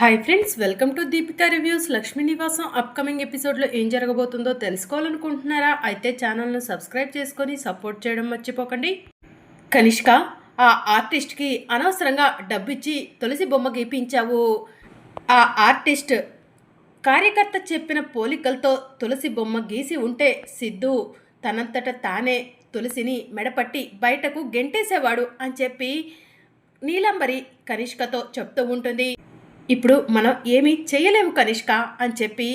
Hi friends, welcome to Deepika reviews. Lakshmi నివాసం upcoming ఎపిసోడ్లో ఏం జరగబోతుందో తెలుసుకోవాలనుకుంటున్నారా? అయితే ఛానల్ను సబ్స్క్రైబ్ చేసుకొని సపోర్ట్ చేయడం మర్చిపోకండి. కనిష్క, ఆ ఆర్టిస్ట్కి అనవసరంగా డబ్బిచ్చి తులసి బొమ్మ గీపించావు. ఆ ఆర్టిస్ట్ కార్యకర్త చెప్పిన పోలికలతో తులసి బొమ్మ గీసి ఉంటే సిద్ధు తనంతట తానే తులసిని మెడపట్టి బయటకు గెంటేసేవాడు అని చెప్పి నీలంబరి కనిష్కతో చెప్తూ ఉంటుంది. ఇప్పుడు మనం ఏమీ చేయలేము కనిష్క అని చెప్పి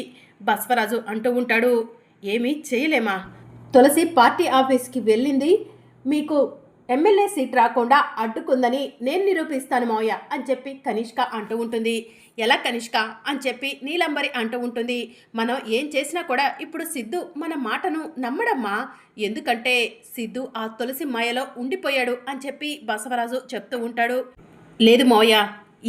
బస్వరాజు అంటూ ఉంటాడు. ఏమీ చేయలేమా? తులసి పార్టీ ఆఫీస్కి వెళ్ళింది మీకు ఎమ్మెల్యే సీట్ రాకుండా అడ్డుకుందని నేను నిరూపిస్తాను మావయ్య అని చెప్పి కనిష్క అంటూ ఉంటుంది. ఎలా కనిష్క అని చెప్పి నీలంబరి అంటూ ఉంటుంది. మనం ఏం చేసినా కూడా ఇప్పుడు సిద్ధు మన మాటను నమ్మడమ్మా, ఎందుకంటే సిద్ధు ఆ తులసి మాయలో ఉండిపోయాడు అని చెప్పి బసవరాజు చెప్తూ ఉంటాడు. లేదు మావయ్య,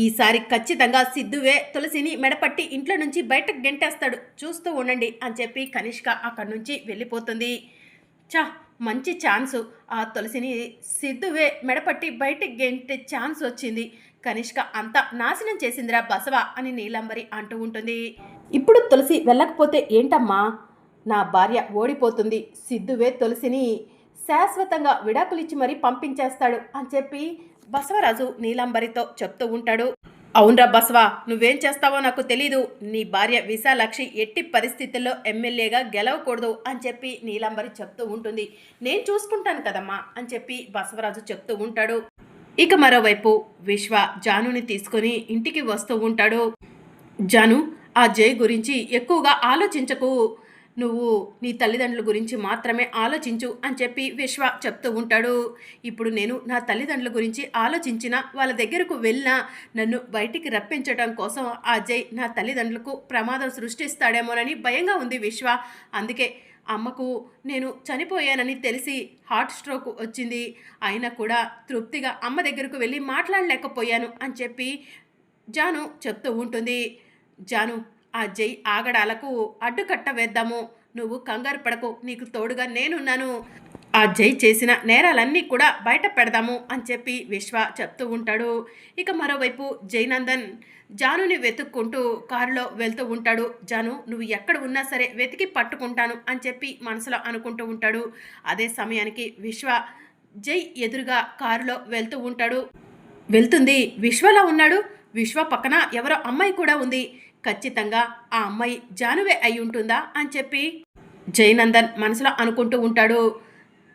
ఈసారి ఖచ్చితంగా సిద్ధువే తులసిని మెడపట్టి ఇంట్లో నుంచి బయటకు గెంటేస్తాడు, చూస్తూ ఉండండి అని చెప్పి కనిష్క అక్కడి నుంచి వెళ్ళిపోతుంది. చా, మంచి ఛాన్సు, ఆ తులసిని సిద్ధువే మెడపట్టి బయటకు గెంటే ఛాన్స్ వచ్చింది. కనిష్క అంతా నాశనం చేసిందిరా బసవ అని నీలంబరి అంటూ ఉంటుంది. ఇప్పుడు తులసి వెళ్ళకపోతే ఏంటమ్మా, నా భార్య ఓడిపోతుంది, సిద్ధువే తులసిని శాశ్వతంగా విడాకులిచ్చి మరీ పంపించేస్తాడు అని చెప్పి బసవరాజు నీలంబరితో చెప్తూ ఉంటాడు. అవునరా బసవా, నువ్వేం చేస్తావో నాకు తెలీదు, నీ భార్య విశాలాక్షి ఎట్టి పరిస్థితుల్లో ఎమ్మెల్యేగా గెలవకూడదు అని చెప్పి నీలంబరి చెప్తూ ఉంటుంది. నేను చూసుకుంటాను కదమ్మా అని చెప్పి బసవరాజు చెప్తూ ఉంటాడు. ఇక మరోవైపు విశ్వ జానుని తీసుకొని ఇంటికి వస్తూ ఉంటాడు. జాను, ఆ జై గురించి ఎక్కువగా ఆలోచించకు, నువ్వు నీ తల్లిదండ్రుల గురించి మాత్రమే ఆలోచించు అని చెప్పి విశ్వ చెప్తూ ఉంటాడు. ఇప్పుడు నేను నా తల్లిదండ్రుల గురించి ఆలోచించిన వాళ్ళ దగ్గరకు వెళ్ళినా నన్ను బయటికి రప్పించడం కోసం ఆ జై నా తల్లిదండ్రులకు ప్రమాదం సృష్టిస్తాడేమోనని భయంగా ఉంది విశ్వ. అందుకే అమ్మకు నేను చనిపోయానని తెలిసి హార్ట్ స్ట్రోక్ వచ్చింది, అయినా కూడా తృప్తిగా అమ్మ దగ్గరకు వెళ్ళి మాట్లాడలేకపోయాను అని చెప్పి జాను చెప్తూ ఉంటుంది. జాను, ఆ జై ఆగడాలకు అడ్డుకట్ట వేద్దాము, నువ్వు కంగారు పడకు, నీకు తోడుగా నేనున్నాను, ఆ జై చేసిన నేరాలన్నీ కూడా బయట పెడదాము అని చెప్పి విశ్వ చెప్తూ ఉంటాడు. ఇక మరోవైపు జైనందన్ జానుని వెతుక్కుంటూ కారులో వెళ్తూ ఉంటాడు. జాను, నువ్వు ఎక్కడ ఉన్నా సరే వెతికి పట్టుకుంటాను అని చెప్పి మనసులో అనుకుంటూ ఉంటాడు. అదే సమయానికి విశ్వ జై ఎదురుగా కారులో వెళ్తూ ఉంటాడు. వెళ్తుంది, విశ్వలా ఉన్నాడు. విశ్వ పక్కన ఎవరో అమ్మాయి కూడా ఉంది, ఖచ్చితంగా ఆ అమ్మాయి జానువే అయి ఉంటుందా అని చెప్పి జయనందన్ మనసులో అనుకుంటూ ఉంటాడు.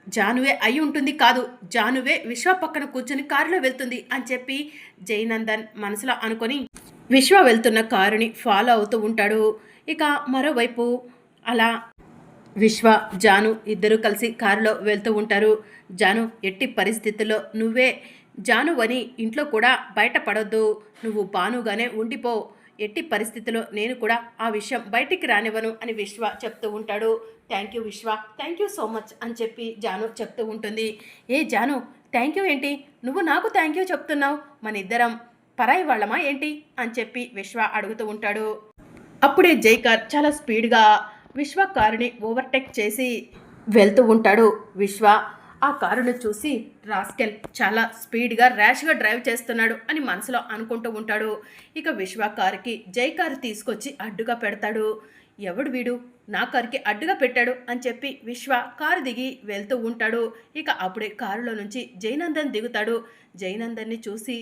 జానువే అయి ఉంటుంది కాదు, జానువే విశ్వ పక్కన కూర్చొని కారులో వెళ్తుంది అని చెప్పి జయనందన్ మనసులో అనుకొని విశ్వ వెళ్తున్న కారుని ఫాలో అవుతూ ఉంటాడు. ఇక మరోవైపు అలా విశ్వ జాను ఇద్దరు కలిసి కారులో వెళ్తూ ఉంటారు. జాను, ఎట్టి పరిస్థితుల్లో నువ్వే జాను అని ఇంట్లో కూడా బయటపడొద్దు, నువ్వు బానుగానే ఉండిపో, ఎట్టి పరిస్థితిలో నేను కూడా ఆ విషయం బయటికి రానివ్వను అని విశ్వ చెప్తూ ఉంటాడు. థ్యాంక్ యూ విశ్వ, థ్యాంక్ యూ సో మచ్ అని చెప్పి జాను చెప్తూ ఉంటుంది. ఏ జాను, థ్యాంక్ యూ ఏంటి, నువ్వు నాకు థ్యాంక్ యూ చెప్తున్నావు, మన ఇద్దరం పరాయి వాళ్ళమా ఏంటి అని చెప్పి విశ్వ అడుగుతూ ఉంటాడు. అప్పుడే జై కార్ చాలా స్పీడ్గా విశ్వ కారుని ఓవర్టేక్ చేసి వెళ్తూ ఉంటాడు. విశ్వ ఆ కారును చూసి రాస్కెల్ చాలా స్పీడ్గా ర్యాష్గా డ్రైవ్ చేస్తున్నాడు అని మనసులో అనుకుంటూ ఉంటాడు. ఇక విశ్వ కారుకి జై కారు తీసుకొచ్చి అడ్డుగా పెడతాడు. ఎవడు వీడు నా కారుకి అడ్డుగా పెట్టాడు అని చెప్పి విశ్వ కారు దిగి వెళ్తూ ఉంటాడు. ఇక అప్పుడే కారులో నుంచి జయనందన్ దిగుతాడు. జయనందన్ని చూసి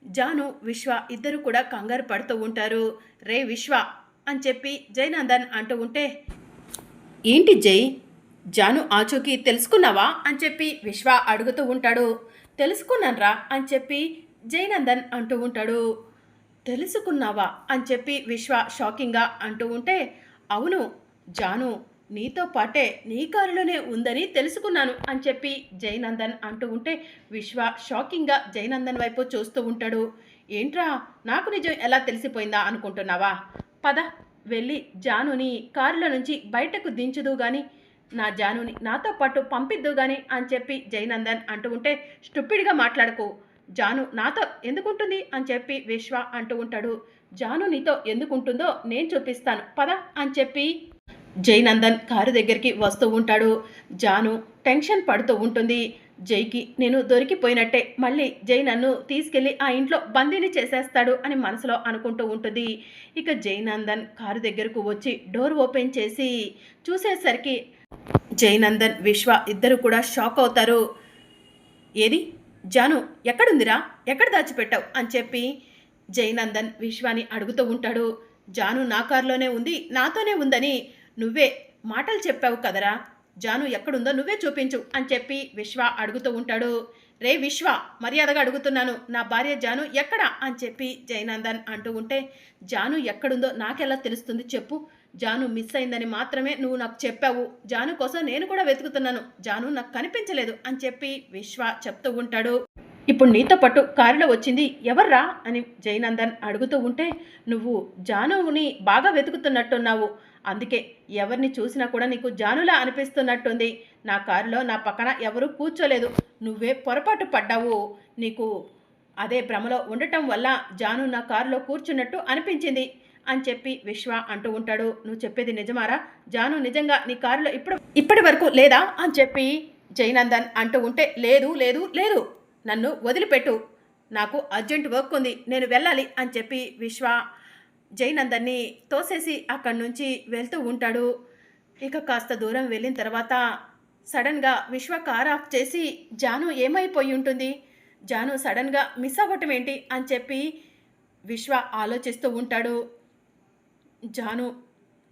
జాను విశ్వ ఇద్దరు కూడా కంగారు పడుతూ ఉంటారు. రే విశ్వ అని చెప్పి జయనందన్ అంటూ ఉంటే, ఏంటి జై, జాను ఆచూకీ తెలుసుకున్నావా అని చెప్పి విశ్వ అడుగుతూ ఉంటాడు. తెలుసుకున్నాన్రా అని చెప్పి జయనందన్ అంటూ ఉంటాడు. తెలుసుకున్నావా అని చెప్పి విశ్వ షాకింగ్గా అంటూ ఉంటే, అవును జాను నీతో పాటే నీ కారులోనే ఉందని తెలుసుకున్నాను అని చెప్పి జయనందన్ అంటూ ఉంటే విశ్వ షాకింగ్గా జయనందన్ వైపు చూస్తూ ఉంటాడు. ఏంట్రా, నాకు నిజం ఎలా తెలిసిపోయిందా అనుకుంటున్నావా? పద వెళ్ళి జానుని కారులో నుంచి బయటకు దించుదు గాని, నా జానుని నాతో పాటు పంపిద్దు గాని అని చెప్పి జయనందన్ అంటూ ఉంటే, స్టూపిడ్గా మాట్లాడకు, జాను నాతో ఎందుకుంటుంది అని చెప్పి విశ్వ అంటూ ఉంటాడు. జాను నీతో ఎందుకుంటుందో నేను చూపిస్తాను పద అని చెప్పి జయనందన్ కారు దగ్గరికి వస్తూ ఉంటాడు. జాను టెన్షన్ పడుతూ ఉంటుంది. జైకి నేను దొరికిపోయినట్టే, మళ్ళీ జై నన్ను తీసుకెళ్ళి ఆ ఇంట్లో బందీని చేసేస్తాడు అని మనసులో అనుకుంటూ ఉంటుంది. ఇక జైనందన్ కారు దగ్గరకు వచ్చి డోర్ ఓపెన్ చేసి చూసేసరికి జైనందన్, విశ్వ ఇద్దరు కూడా షాక్ అవుతారు. ఏది జాను ఎక్కడుందిరా, ఎక్కడ దాచిపెట్టావు అని చెప్పి జైనందన్ విశ్వాని అడుగుతూ ఉంటాడు. జాను నా కారులోనే ఉంది, నాతోనే ఉందని నువ్వే మాటలు చెప్పావు కదరా, జాను ఎక్కడుందో నువ్వే చూపించు అని చెప్పి విశ్వ అడుగుతూ ఉంటాడు. రే విశ్వ, మర్యాదగా అడుగుతున్నాను, నా భార్య జాను ఎక్కడా అని చెప్పి జైనందన్ అంటూ ఉంటే, జాను ఎక్కడుందో నాకెలా తెలుస్తుంది చెప్పు, జాను మిస్ అయిందని మాత్రమే నువ్వు నాకు చెప్పావు, జాను కోసం నేను కూడా వెతుకుతున్నాను, జాను నాకు కనిపించలేదు అని చెప్పి విశ్వ చెప్తూ ఉంటాడు. ఇప్పుడు నీతో పాటు కారులో వచ్చింది ఎవర్రా అని జైనందన్ అడుగుతూ ఉంటే, నువ్వు జానుని బాగా వెతుకుతున్నట్టున్నావు, అందుకే ఎవరిని చూసినా కూడా నీకు జానులా అనిపిస్తున్నట్టుంది, నా కారులో నా పక్కన ఎవరూ కూర్చోలేదు, నువ్వే పొరపాటు పడ్డావు, నీకు అదే భ్రమలో ఉండటం వల్ల జాను నా కారులో కూర్చున్నట్టు అనిపించింది అని చెప్పి విశ్వ అంటూ ఉంటాడు. నువ్వు చెప్పేది నిజమారా, జాను నిజంగా నీ కారులో ఇప్పటి వరకు లేదా అని చెప్పి జైనందన్ అంటూ ఉంటే, లేదు లేదు లేదు, నన్ను వదిలిపెట్టు, నాకు అర్జెంట్ వర్క్ ఉంది, నేను వెళ్ళాలి అని చెప్పి విశ్వ జైనందన్ని తోసేసి అక్కడి నుంచి వెళ్తూ ఉంటాడు. ఇక కాస్త దూరం వెళ్ళిన తర్వాత సడన్గా విశ్వ కార్ ఆఫ్ చేసి జాను ఏమైపోయి ఉంటుంది, జాను సడన్గా మిస్ అవ్వటం ఏంటి అని చెప్పి విశ్వ ఆలోచిస్తూ ఉంటాడు. జాను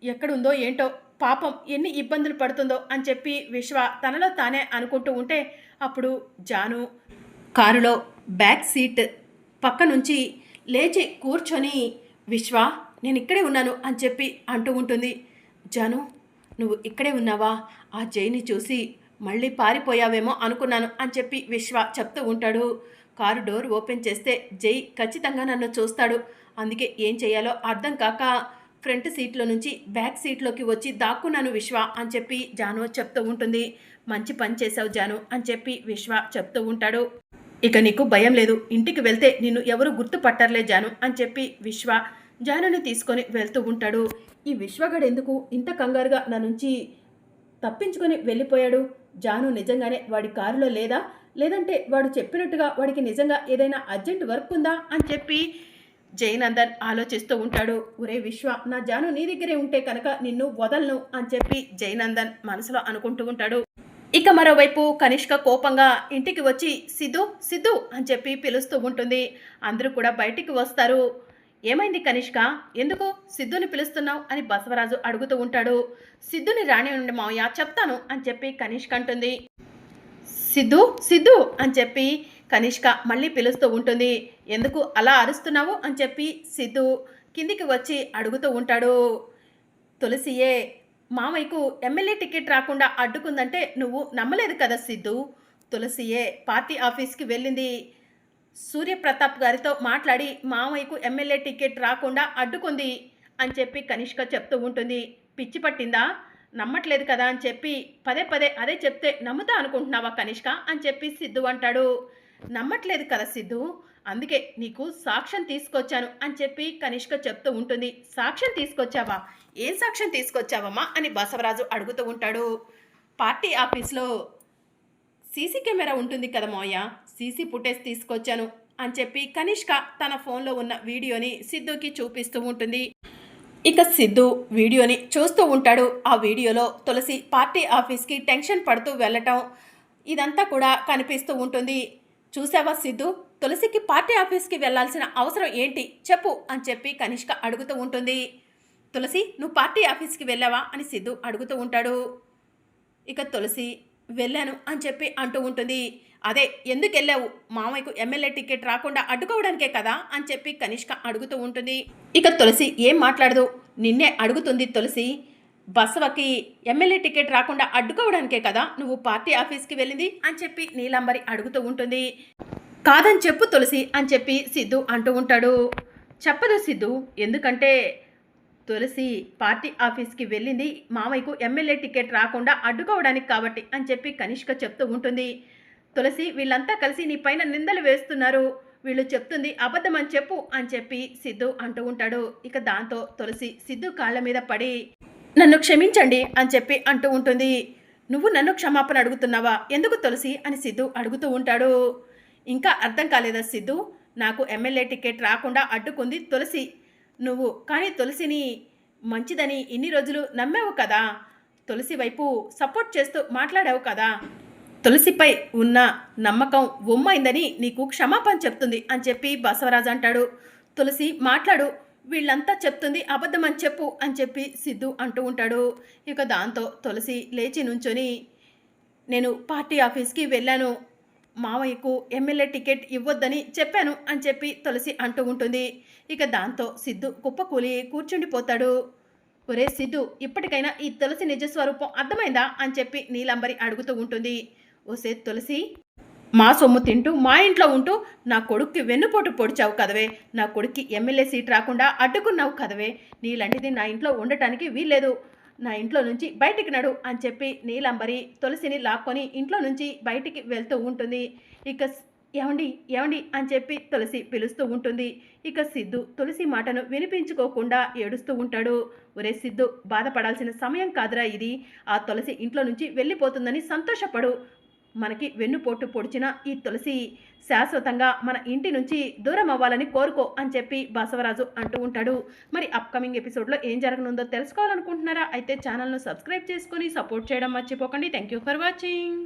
ఎక్కడుందో ఏంటో, పాపం ఎన్ని ఇబ్బందులు పడుతుందో అని చెప్పి విశ్వ తనలో తానే అనుకుంటూ ఉంటే, అప్పుడు జాను కారులో బ్యాక్ సీట్ పక్క నుంచి లేచి కూర్చొని విశ్వ నేను ఇక్కడే ఉన్నాను అని చెప్పి అంటూ ఉంటుంది. జాను నువ్వు ఇక్కడే ఉన్నావా, ఆ జైని చూసి మళ్ళీ పారిపోయావేమో అనుకున్నాను అని చెప్పి విశ్వ చెప్తూ ఉంటాడు. కారు డోర్ ఓపెన్ చేస్తే జై ఖచ్చితంగా నన్ను చూస్తాడు, అందుకే ఏం చేయాలో అర్థం కాక ఫ్రంట్ సీట్లో నుంచి బ్యాక్ సీట్లోకి వచ్చి దాక్కున్నాను విశ్వ అని చెప్పి జాను చెప్తూ ఉంటుంది. మంచి పని చేసావు జాను అని చెప్పి విశ్వ చెప్తూ ఉంటాడు. ఇక నీకు భయం లేదు, ఇంటికి వెళ్తే నిన్ను ఎవరు గుర్తుపట్టర్లే జాను అని చెప్పి విశ్వ జానుని తీసుకొని వెళ్తూ ఉంటాడు. ఈ విశ్వగాడు ఎందుకు ఇంత కంగారుగా నా నుంచి తప్పించుకొని వెళ్ళిపోయాడు, జాను నిజంగానే వాడి కారులో లేదా, లేదంటే వాడు చెప్పినట్టుగా వాడికి నిజంగా ఏదైనా అర్జెంట్ వర్క్ ఉందా అని చెప్పి జైనందన్ ఆలోచిస్తూ ఉంటాడు. ఒరే విశ్వ, నా జాను నీ దగ్గరే ఉంటే కనుక నిన్ను వదలను అని చెప్పి జైనందన్ మనసులో అనుకుంటూ ఉంటాడు. ఇక మరోవైపు కనిష్క కోపంగా ఇంటికి వచ్చి సిద్ధు సిద్ధు అని చెప్పి పిలుస్తూ ఉంటుంది. అందరూ కూడా బయటికి వస్తారు. ఏమైంది కనిష్క, ఎందుకు సిద్ధుని పిలుస్తున్నావు అని బసవరాజు అడుగుతూ ఉంటాడు. సిద్ధుని రాని ఉండి మావయ్య చెప్తాను అని చెప్పి కనిష్క అంటుంది. సిద్ధు సిద్ధు అని చెప్పి కనిష్క మళ్ళీ పిలుస్తూ ఉంటుంది. ఎందుకు అలా అరుస్తున్నావు అని చెప్పి సిద్ధు కిందికి వచ్చి అడుగుతూ ఉంటాడు. తులసియే మామయ్యకు ఎమ్మెల్యే టికెట్ రాకుండా అడ్డుకుందంటే నువ్వు నమ్మలేదు కదా సిద్ధు, తులసియే పార్టీ ఆఫీస్కి వెళ్ళింది, సూర్యప్రతాప్ గారితో మాట్లాడి మామయ్యకు ఎమ్మెల్యే టికెట్ రాకుండా అడ్డుకుంది అని చెప్పి కనిష్క చెప్తూ ఉంటుంది. పిచ్చి పట్టిందా, నమ్మట్లేదు కదా అని చెప్పి పదే పదే అదే చెప్తే నమ్ముతా అనుకుంటున్నావా కనిష్క అని చెప్పి సిద్ధు అంటాడు. నమ్మట్లేదు కదా సిద్ధు, అందుకే నీకు సాక్ష్యం తీసుకొచ్చాను అని చెప్పి కనిష్క చెప్తూ ఉంటుంది. సాక్ష్యం తీసుకొచ్చావా, ఏం సాక్ష్యం తీసుకొచ్చావమ్మా అని బసవరాజు అడుగుతూ ఉంటాడు. పార్టీ ఆఫీస్లో సీసీ కెమెరా ఉంటుంది కదా మోయ, సీసీ ఫుటేజ్ తీసుకొచ్చాను అని చెప్పి కనిష్క తన ఫోన్లో ఉన్న వీడియోని సిద్ధుకి చూపిస్తూ ఉంటుంది. ఇక సిద్ధు వీడియోని చూస్తూ ఉంటాడు. ఆ వీడియోలో తులసి పార్టీ ఆఫీస్కి టెన్షన్ పడుతూ వెళ్ళటం ఇదంతా కూడా కనిపిస్తూ ఉంటుంది. చూసావా సిద్ధు, తులసికి పార్టీ ఆఫీస్కి వెళ్లాల్సిన అవసరం ఏంటి చెప్పు అని చెప్పి కనిష్క అడుగుతూ ఉంటుంది. తులసి నువ్వు పార్టీ ఆఫీస్కి వెళ్ళావా అని సిద్ధు అడుగుతూ ఉంటాడు. ఇక తులసి వెళ్ళాను అని చెప్పి అంటూ ఉంటుంది. అదే ఎందుకు వెళ్ళావు, మామయ్యకు ఎమ్మెల్యే టికెట్ రాకుండా అడ్డుకోవడానికే కదా అని చెప్పి కనిష్క అడుగుతూ ఉంటుంది. ఇక తులసి ఏం మాట్లాడదు, నిన్నే అడుగుతుంది. తులసి బసవకి ఎమ్మెల్యే టికెట్ రాకుండా అడ్డుకోవడానికే కదా నువ్వు పార్టీ ఆఫీస్కి వెళ్ళింది అని చెప్పి నీలాంబరి అడుగుతూ ఉంటుంది. కాదని చెప్పు తులసి అని చెప్పి సిద్ధు అంటూ ఉంటాడు. చెప్పదు సిద్ధు, ఎందుకంటే తులసి పార్టీ ఆఫీస్కి వెళ్ళింది మామయ్యకు ఎమ్మెల్యే టికెట్ రాకుండా అడ్డుకోవడానికి కాబట్టి అని చెప్పి కనిష్క చెప్తూ ఉంటుంది. తులసి వీళ్ళంతా కలిసి నీ పైన నిందలు వేస్తున్నారు, వీళ్ళు చెప్తుంది అబద్ధం అని చెప్పు అని చెప్పి సిద్ధు అంటూ ఉంటాడు. ఇక దాంతో తులసి సిద్ధు కాళ్ళ మీద పడి నన్ను క్షమించండి అని చెప్పి అంటూ ఉంటుంది. నువ్వు నన్ను క్షమాపణ అడుగుతున్నావా? ఎందుకు తులసి అని సిద్ధు అడుగుతూ ఉంటాడు. ఇంకా అర్థం కాలేదా సిద్ధు? నాకు ఎమ్మెల్యే టికెట్ రాకుండా అడ్డుకుంది తులసి. నువ్వు కానీ తులసిని మంచిదని ఇన్ని రోజులు నమ్మావు కదా! తులసి వైపు సపోర్ట్ చేస్తూ మాట్లాడావు కదా! తులసిపై ఉన్న నమ్మకం వమ్మైందని నీకు క్షమాపణ చెప్తుంది అని చెప్పి బసవరాజు అంటాడు. తులసి మాట్లాడు, వీళ్ళంతా చెప్తుంది అబద్ధమని చెప్పు అని చెప్పి సిద్ధు అంటూ ఉంటాడు. ఇక దాంతో తులసి లేచి నుంచొని నేను పార్టీ ఆఫీస్కి వెళ్ళాను, మావయ్యకు ఎమ్మెల్యే టికెట్ ఇవ్వొద్దని చెప్పాను అని చెప్పి తులసి అంటూ ఉంటుంది. ఇక దాంతో సిద్ధు కుప్పకూలి కూర్చుండిపోతాడు. ఒరే సిద్ధు, ఇప్పటికైనా ఈ తులసి నిజస్వరూపం అర్థమైందా అని చెప్పి నీలంబరి అడుగుతూ ఉంటుంది. ఓసే తులసి, మా సొమ్ము తింటూ మా ఇంట్లో ఉంటూ నా కొడుక్కి వెన్నుపోటు పొడిచావు కదవే, నా కొడుక్కి ఎమ్మెల్యే సీట్ రాకుండా అడ్డుకున్నావు కదవే, నీలాంటిది నా ఇంట్లో ఉండటానికి వీల్లేదు, నా ఇంట్లో నుంచి బయటికి నడు అని చెప్పి నీలంబరి తులసిని లాక్కొని ఇంట్లో నుంచి బయటికి వెళ్తూ ఉంటుంది. ఇక ఏమండి ఏమండి అని చెప్పి తులసి పిలుస్తూ ఉంటుంది. ఇక సిద్ధు తులసి మాటను వినిపించుకోకుండా ఏడుస్తూ ఉంటాడు. ఒరే సిద్ధు, బాధపడాల్సిన సమయం కాదురా ఇది, ఆ తులసి ఇంట్లో నుంచి వెళ్ళిపోతుందని సంతోషపడు, మనకి వెన్నుపోటు పొడిచిన ఈ తులసి శాశ్వతంగా మన ఇంటి నుంచి దూరం అవ్వాలని కోరుకో అని చెప్పి బసవరాజు అంటూ ఉంటాడు. మరి అప్కమింగ్ ఎపిసోడ్లో ఏం జరగనుందో తెలుసుకోవాలనుకుంటున్నారా? అయితే ఛానల్ను సబ్స్క్రైబ్ చేసుకొని సపోర్ట్ చేయడం మర్చిపోకండి. Thank you for watching.